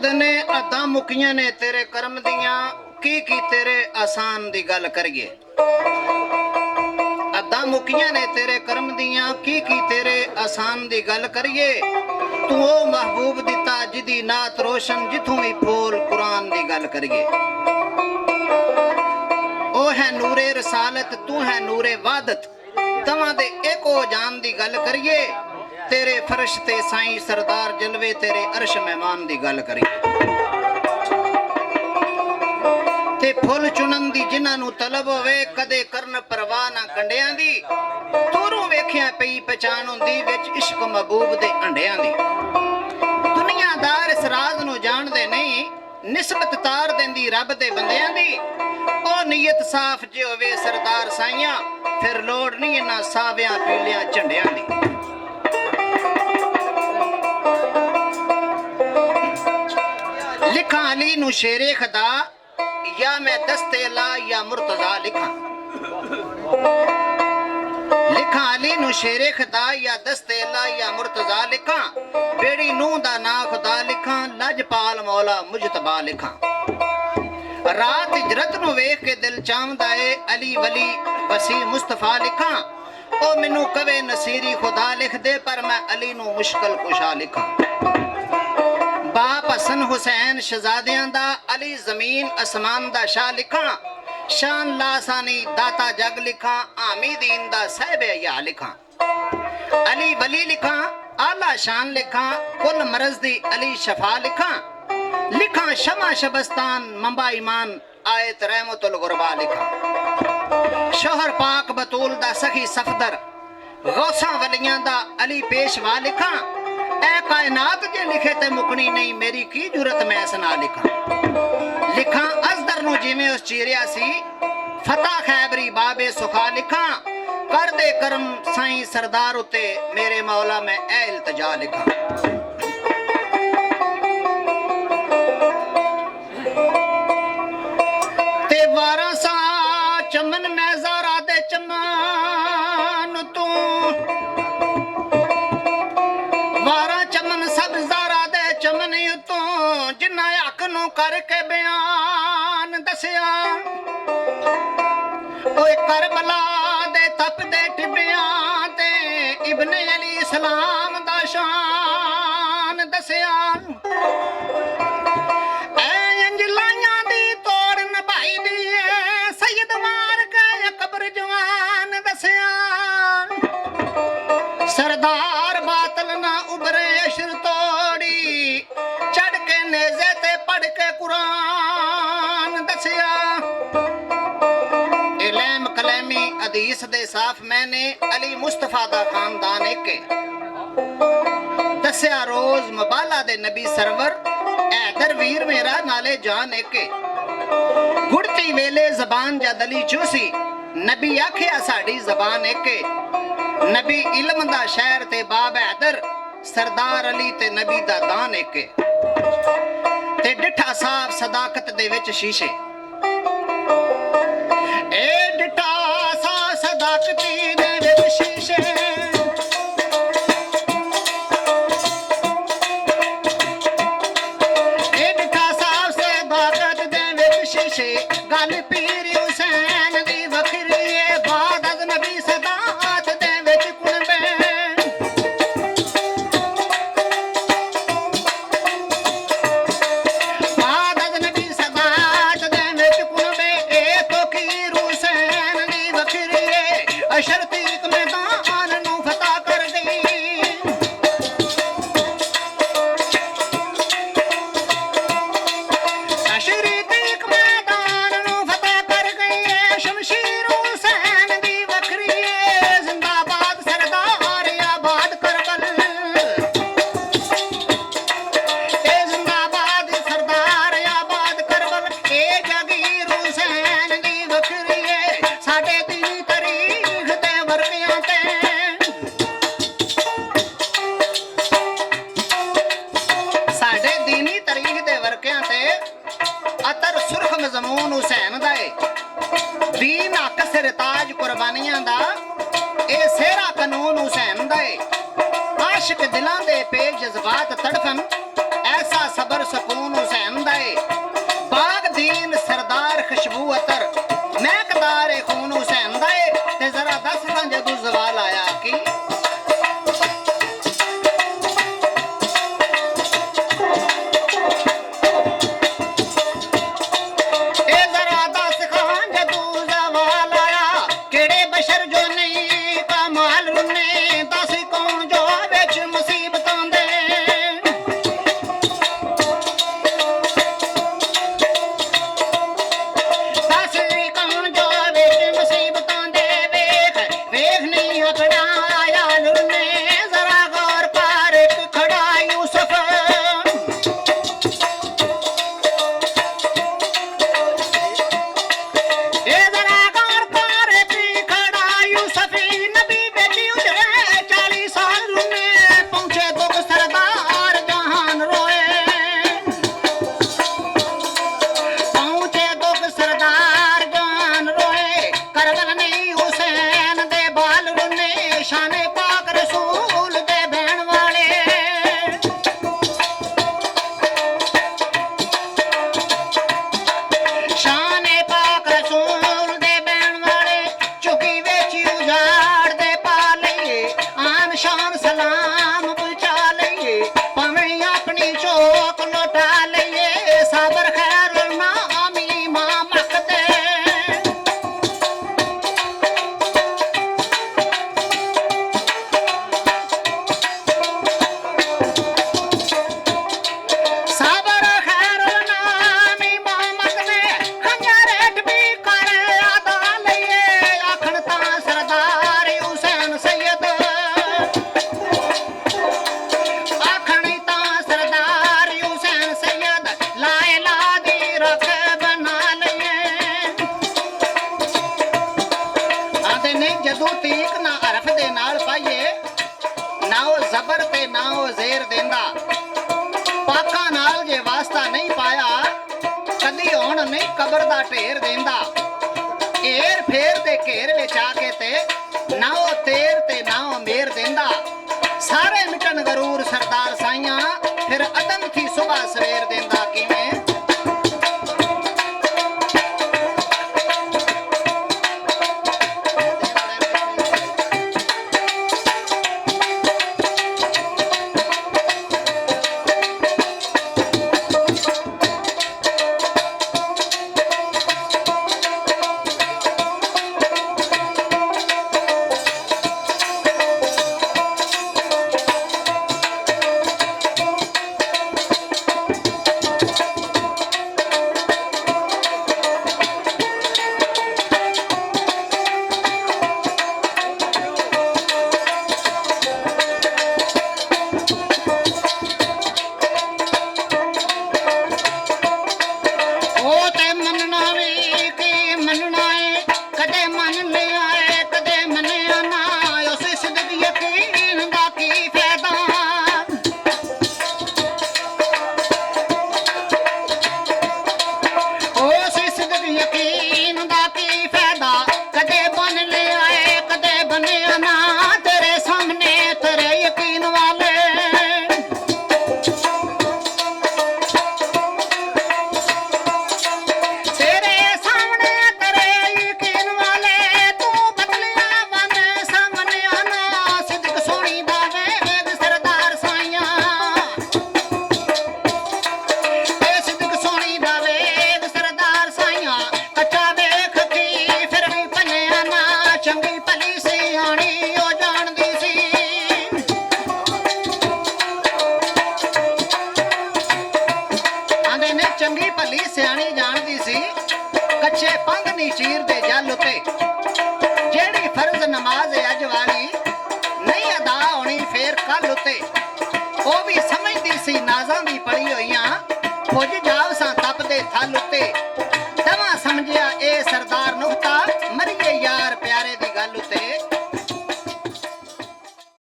ने अदा मुकियां ने तेरे कर्म दियां की तेरे आसान दी गल करिए। अदा मुकियां ने तेरे कर्म दियां की तेरे आसान दी गल करिए। तू ओ महबूब दिता जिदी नात रोशन जिथों भी बोल कुरान दी गल करिए। ओ है नूरे रसालत तू है नूरे वादत तवां दे एको जान दी गल करिए। तेरे फर्श ते साईं सरदार जलवे तेरे अर्श मेहमान दी गल करिए। ते फुल चुनन दी जिन्हां नूं तलब होवे कदे करन परवाह ना कंडियां दी। दूरों वेखिया पई पहचान हुंदी विच इश्क महबूब दे अंडियां दी। दुनियादार इस राज नूं जाणदे नहीं निस्बत तार देंदी रब दे बंदियां दी। ओ नीयत साफ जे होवे सरदार साईयां फिर लोड़ नहीं इन्हां सावियां पीलियां झंडियां दी। लिखा अली नू शेरे खदा या मैं दस्ते ला या मुर्तजा लिखा। लिखा अली नू शेरे खदा या दस्ते ला या मुर्तजा लिखा। बेड़ी नूह दा ना खुदा लिखा लजपाल मौला मुजतबा लिखा। रात हिजरत नू वेख के दिल चाहदा है अली वली वसी मुस्तफा लिखा। ओ मैनू कवे नसीरी खुदा लिख दे पर मैं अली नू मुश्किल कुशा लिखा। बाप हसन हुसैन शहजादियां दा अली जमीन आसमान दा शाह लिखा। शान लासानी दाता जग लिखा आमी दीन दा साहिब या लिखा। अली वली लिखा आला शान लिखा कुल मरज दी अली शफा लिखा। लिखा शमा शबस्तान मंबा ईमान आयत रहमतुल गुरबा लिखा। शोहर पाक बतूल दा सखी सफदर गौसा वलियां दा अली पेशवा लिखा। ऐ कायनात जे लिखे ते मुकनी नहीं मेरी की जरूरत मैं सना लिखा। लिखा अजदर नू जिवें उस चीरिया सी फता खैबरी बाबे सुखा लिखा। कर दे करम साईं सरदार उते मेरे मौला मैं ऐ इल्तजा लिखा। ते वारा सा चमन मैं ज़ारा दे चमन तू वारा चमन सब ज़ारा दे चमन तू जिन्ना हक नू करके बयान दसिया। ओए करबला दे तप दे टिबियां ते इब्ने अली सलाम दा शान दसिया। ऐ अंजलाइयां दी तोड़ नभाई दी सैयद मार के कब्र जवान दसिया। सरदार बातल ना उभरे अशर तोड़ी चढ़ के नेज़े ते पढ़ के कुरान दसिया। इल्म कलमी हदीस दे साफ मैंने अली मुस्तफा दा खानदान एके दसिया। रोज मबाला दे नबी सरवर ऐदर वीर मेरा नाले जान एके। गुड़ती वेले जबान जदली चूसी नबी आखिया साड़ी जबान एके। नबी इल्म दा शहर ते बाब हैदर सरदार अली ते नबी दा दान एके। ते डिठा साफ सदाकत दे विच शीशे ए डिठा सा सदाकती दे विच शीशे। ए डिठा साफ सदाकत दे विच शीशे गल पीर हुसैन दी वखरी ए बाद अज नबी सदात दे विच कुनबे। बाद अज नबी सदात दे विच कुनबे ए फकीर हुसैन दी वखरी ए अशरती मैदान नू फता कर गई। अशरती मैदान नू फता कर गई ए शमशीर हुसैन दी वखरी ए जिंदाबाद सरदार आबाद करबल। ए जिंदाबाद सरदार आबाद करबल ए जगीर हुसैन दी वखरी ए साडे दी तारीख ते वर्कियां ते। साडे दीनी तारीख दे वर्कियां ते अतर सुर्ख मजमून हुसैन दा ए। दीन हक सिर ताज कुर्बानियां दा ए सेरा कानून हुसैन दा ए। आशिक दिलां दे पेश जज्बात तड़फन ऐसा सबर सकून ਅਬੂ ਅਤਰ ਮਹਿਕਦਾਰ ਖੂਨ ਹੁਸੈਨ ਦਾ ਏ ਤੇ ਜ਼ਰਾ ਦੱਸ ਤਾਂ ਜਦੋਂ ਜ਼ਵਾਲ ਆਇਆ ਕੀ ਜ਼ਬਰ ਤੇ ਨਾ ਉਹ ਜ਼ੇਰ ਦਿੰਦਾ ਪਾਕਾਂ ਨਾਲ ਜੇ ਵਾਸਤਾ ਨਹੀਂ ਪਾਇਆ ਕਦੀ ਹੁਣ ਨਹੀਂ ਕਬਰ ਦਾ ਢੇਰ ਦਿੰਦਾ ਏਰ ਫੇਰ ਦੇ ਘੇਰ ਵਿੱਚ ਆ ਕੇ ਤੇ ਨਾ ਉਹ ਤੇਰ ਤੇ ਨਾ ਉਹ ਮੇਰ ਦਿੰਦਾ ਸਾਰੇ ਮਿਟਣ ਗਰੂਰ ਸਰਦਾਰ ਸਾਈਆਂ ਫਿਰ ਅਦਮ ਥੀ ਸੁਬਾ ਸਵੇਰ ਦਿੰਦਾ ਕਿਵੇਂ ਚੰਗੀ ਭਲੀ ਸਿਆਣੀ ਜਾਣਦੀ ਸੀ ਕੱਚੇ ਪੰਗ ਨੀ ਚੀਰ ਦੇ ਜਲ ਉਤੇ ਜਿਹੜੀ ਫਰਜ਼ ਨਮਾਜ਼ ਅੱਜ ਵਾਲੀ ਨਹੀਂ ਅਦਾ ਹੋਣੀ ਫੇਰ ਕੱਲ ਉਤੇ ਉਹ ਵੀ ਸਮਝਦੀ ਸੀ ਨਾਜ਼ਾਂ ਦੀ ਪੜੀ ਹੋਈਆਂ ਪੁੱਜ ਜਾਵ ਸਾਂ ਤਪ ਦੇ ਥਲ ਉਤੇ ਤਵਾਂ ਸਮਝਿਆ ਇਹ